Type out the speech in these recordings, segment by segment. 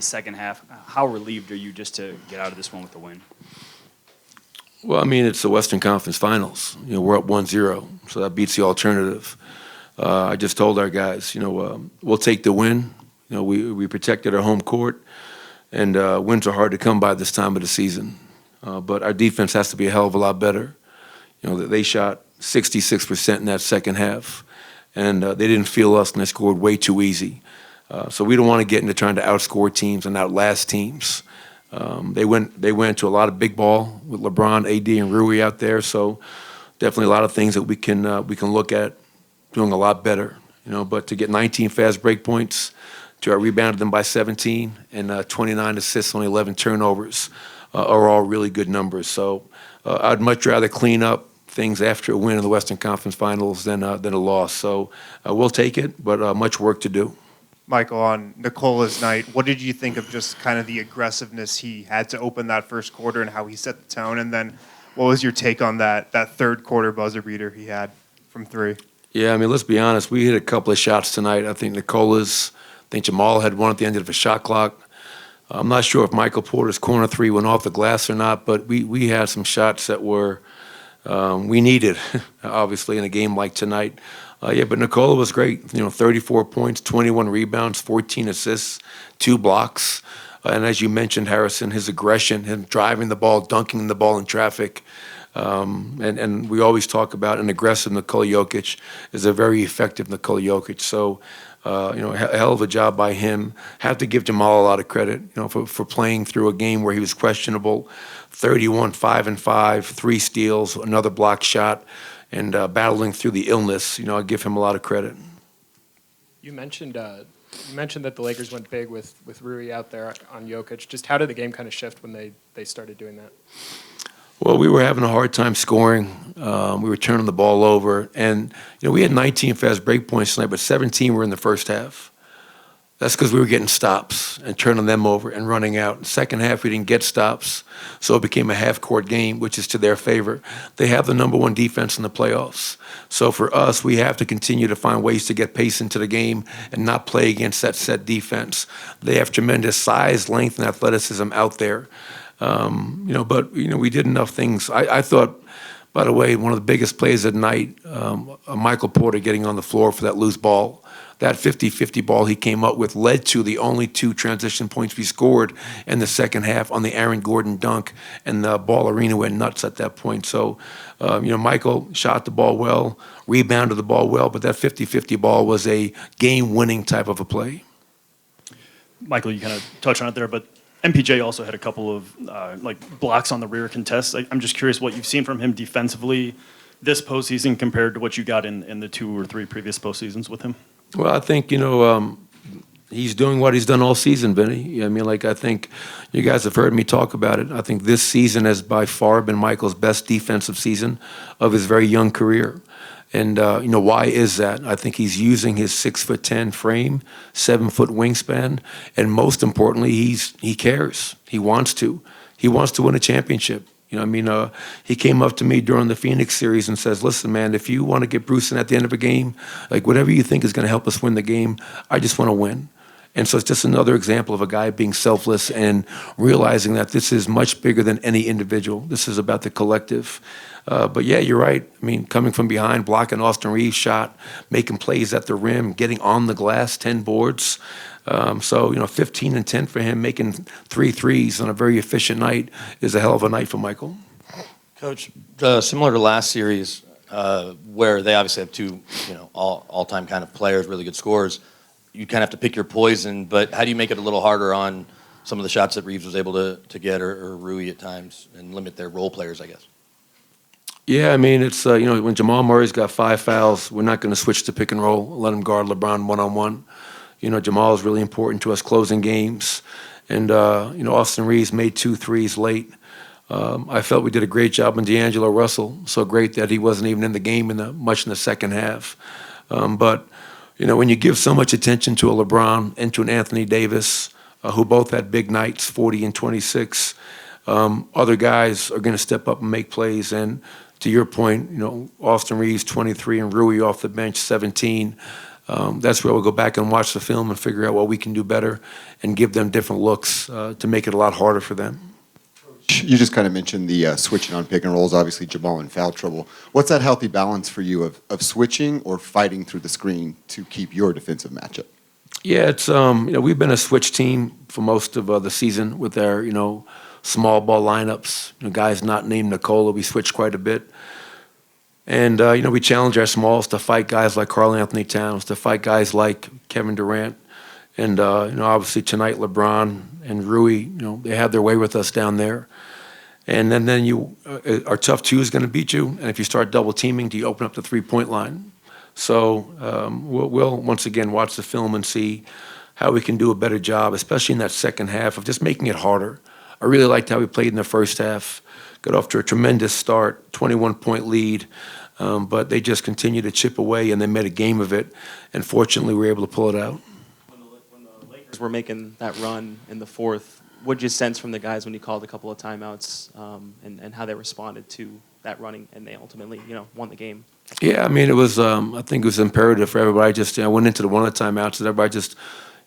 the second half. How relieved are you just to get out of this one with the win? Well, I mean, it's the Western Conference Finals. We're up 1-0, so that beats the alternative. I just told our guys, we'll take the win. We protected our home court, and wins are hard to come by this time of the season. But our defense has to be a hell of a lot better. They shot 66% in that second half, and they didn't feel us, and they scored way too easy. So we don't want to get into trying to outscore teams and outlast teams. They went to a lot of big ball with LeBron, AD, and Rui out there. So definitely a lot of things that we can look at doing a lot better. But to get 19 fast break points, to rebounded them by 17, and 29 assists on 11 turnovers are all really good numbers. So I'd much rather clean up things after a win in the Western Conference Finals than a loss. So we'll take it, but much work to do. Michael, on Nikola's night, what did you think of just kind of the aggressiveness he had to open that first quarter and how he set the tone? And then what was your take on that third quarter buzzer beater he had from three? Yeah, I mean, let's be honest. We hit a couple of shots tonight. I think Nikola's, I think Jamal had one at the end of the shot clock. I'm not sure if Michael Porter's corner three went off the glass or not, but we had some shots that were we needed, obviously, in a game like tonight. But Nikola was great. 34 points, 21 rebounds, 14 assists, 2 blocks. And as you mentioned, Harrison, his aggression, him driving the ball, dunking the ball in traffic. And we always talk about an aggressive Nikola Jokic is a very effective Nikola Jokic. So, a hell of a job by him. Have to give Jamal a lot of credit, for playing through a game where he was questionable. 31, 5 and 5, 3 steals, another block shot, and battling through the illness. I give him a lot of credit. You mentioned that the Lakers went big with Rui out there on Jokic. Just how did the game kind of shift when they started doing that? Well, we were having a hard time scoring. We were turning the ball over. And, we had 19 fast break points tonight, but 17 were in the first half. That's because we were getting stops and turning them over and running out. In the second half, we didn't get stops, so it became a half-court game, which is to their favor. They have the number 1 defense in the playoffs. So for us, we have to continue to find ways to get pace into the game and not play against that set defense. They have tremendous size, length, and athleticism out there. But we did enough things. I thought, by the way, one of the biggest plays at night, Michael Porter getting on the floor for that loose ball. That 50-50 ball he came up with led to the only 2 transition points we scored in the second half on the Aaron Gordon dunk, and the ball arena went nuts at that point. So, Michael shot the ball well, rebounded the ball well, but that 50-50 ball was a game-winning type of a play. Michael, you kind of touched on it there, but MPJ also had a couple of blocks on the rear contests. I'm just curious what you've seen from him defensively this postseason compared to what you got in the 2 or 3 previous postseasons with him. Well, I think, he's doing what he's done all season, Vinny. I think you guys have heard me talk about it. I think this season has by far been Michael's best defensive season of his very young career. And, why is that? I think he's using his 6'10" frame, 7-foot wingspan, and most importantly, he cares. He wants to. He wants to win a championship. He came up to me during the Phoenix series and says, listen, man, if you want to get Bruce in at the end of a game, whatever you think is going to help us win the game, I just want to win. And so it's just another example of a guy being selfless and realizing that this is much bigger than any individual. This is about the collective. But yeah, you're right. Coming from behind, blocking Austin Reeves' shot, making plays at the rim, getting on the glass, 10 boards. 15 and 10 for him, making 3 threes on a very efficient night is a hell of a night for Michael. Coach, similar to last series, where they obviously have 2, all-time kind of players, really good scorers, you kind of have to pick your poison, but how do you make it a little harder on some of the shots that Reeves was able to get, or Rui at times, and limit their role players, I guess? Yeah, it's, when Jamal Murray's got 5 fouls, we're not going to switch to pick and roll, let him guard LeBron one-on-one. Jamal is really important to us closing games. And, Austin Reeves made 2 threes late. I felt we did a great job on D'Angelo Russell, so great that he wasn't even in the game much in the second half. But, when you give so much attention to a LeBron and to an Anthony Davis, who both had big nights, 40 and 26, other guys are going to step up and make plays. And to your point, Austin Reeves, 23, and Rui off the bench, 17. that's where we'll go back and watch the film and figure out what we can do better and give them different looks to make it a lot harder for them. You just kind of mentioned the switching on pick and rolls, obviously Jamal in foul trouble. What's that healthy balance for you of switching or fighting through the screen to keep your defensive matchup? Yeah, it's we've been a switch team for most of the season with our small ball lineups. Guys not named Nicola, we switch quite a bit, and we challenge our smalls to fight guys like Karl Anthony Towns, to fight guys like Kevin Durant, and obviously tonight LeBron and Rui. They have their way with us down there, and then our tough two is going to beat you, and if you start double teaming, do you open up the 3-point line? So we'll once again watch the film and see how we can do a better job, especially in that second half, of just making it harder. I really liked how we played in the first half. Got off to a tremendous start, 21-point lead, but they just continued to chip away, and they made a game of it, and fortunately we were able to pull it out. When the Lakers were making that run in the fourth, what did you sense from the guys when you called a couple of timeouts, and how they responded to that running, and they ultimately won the game? Yeah, I mean, it was. I think it was imperative for everybody. I went into one of the timeouts, and everybody just,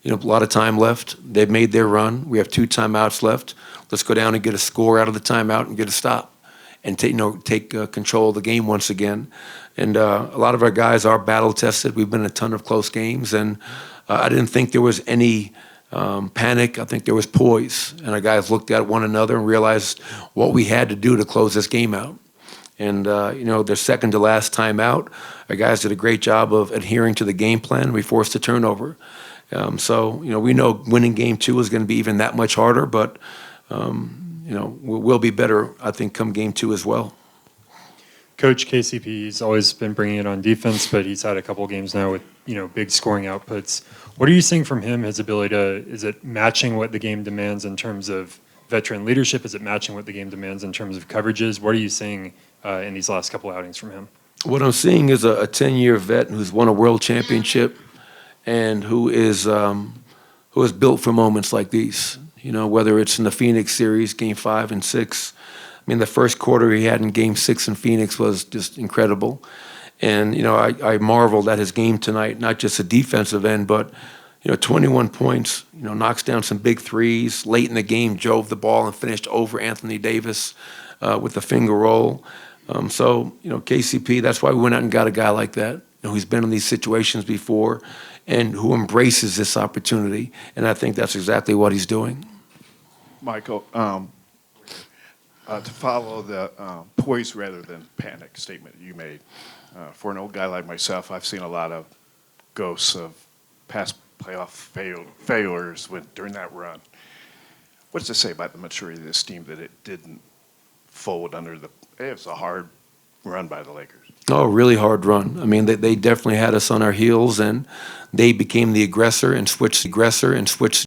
a lot of time left. They've made their run. We have 2 timeouts left. Let's go down and get a score out of the timeout and get a stop, and take control of the game once again. And a lot of our guys are battle tested. We've been in a ton of close games, and I didn't think there was any panic. I think there was poise, and our guys looked at one another and realized what we had to do to close this game out. And, their second to last time out, our guys did a great job of adhering to the game plan. We forced a turnover. So we know winning game 2 is going to be even that much harder, but, we'll be better, I think, come game 2 as well. Coach, KCP's always been bringing it on defense, but he's had a couple games now with, big scoring outputs. What are you seeing from him, his ability is it matching what the game demands in terms of veteran leadership? Is it matching what the game demands in terms of coverages? What are you seeing in these last couple outings from him? What I'm seeing is a 10-year vet who's won a world championship and who is built for moments like these. Whether it's in the Phoenix series, Game 5 and 6. I mean, the first quarter he had in Game 6 in Phoenix was just incredible. And, I marveled at his game tonight, not just the defensive end, but 21 points, knocks down some big threes. Late in the game, drove the ball and finished over Anthony Davis with a finger roll. So, KCP, that's why we went out and got a guy like that, who's been in these situations before and who embraces this opportunity. And I think that's exactly what he's doing. Michael, to follow the poise rather than panic statement you made, for an old guy like myself, I've seen a lot of ghosts of past playoff failures during that run. What does it say about the maturity of this team that it didn't fold under it was a hard run by the Lakers? Oh, really hard run. I mean, they definitely had us on our heels, and they became the aggressor and switched